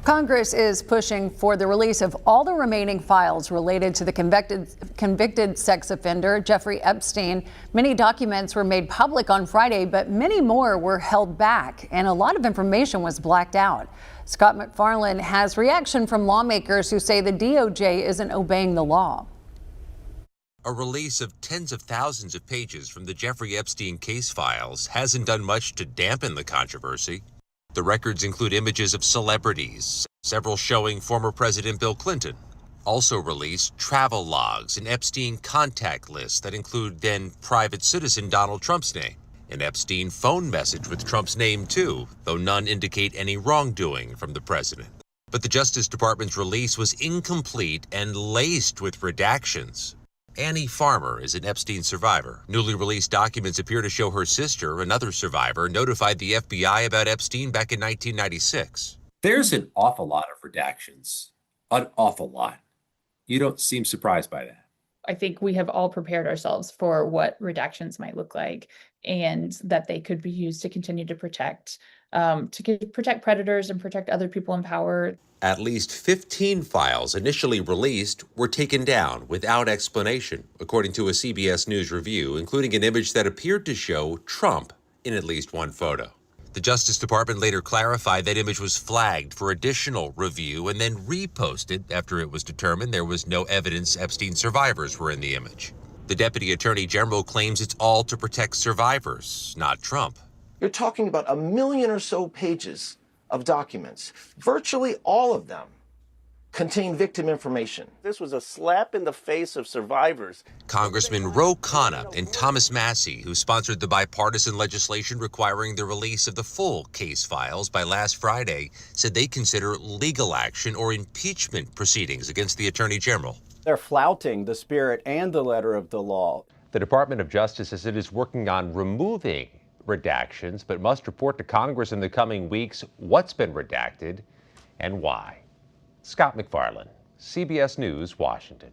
Congress is pushing for the release of all the remaining files related to the convicted sex offender Jeffrey Epstein. Many documents were made public on Friday, but many more were held back, and a lot of information was blacked out. Scott McFarland has reaction from lawmakers who say the DOJ isn't obeying the law. A release of tens of thousands of pages from the Jeffrey Epstein case files hasn't done much to dampen the controversy. The records include images of celebrities, several showing former President Bill Clinton. Also released travel logs and Epstein contact lists that include then private citizen Donald Trump's name. An Epstein phone message with Trump's name too, though none indicate any wrongdoing from the president. But the Justice Department's release was incomplete and laced with redactions. Annie Farmer is an Epstein survivor. Newly released documents appear to show her sister, another survivor, notified the FBI about Epstein back in 1996. There's an awful lot of redactions, an awful lot. You don't seem surprised by that. I think we have all prepared ourselves for what redactions might look like, and that they could be used to continue to protect predators and protect other people in power. At least 15 files initially released were taken down without explanation, according to a CBS News review, including an image that appeared to show Trump in at least one photo. The Justice Department later clarified that image was flagged for additional review and then reposted after it was determined there was no evidence Epstein survivors were in the image. The Deputy Attorney General claims it's all to protect survivors, not Trump. You're talking about 1 million or so pages of documents. Virtually all of them contain victim information. This was a slap in the face of survivors. Congressman Ro Khanna and Thomas Massie, who sponsored the bipartisan legislation requiring the release of the full case files by last Friday, said they consider legal action or impeachment proceedings against the Attorney General. They're flouting the spirit and the letter of the law. The Department of Justice says it is working on removing redactions, but must report to Congress in the coming weeks what's been redacted and why. Scott McFarland, CBS News, Washington.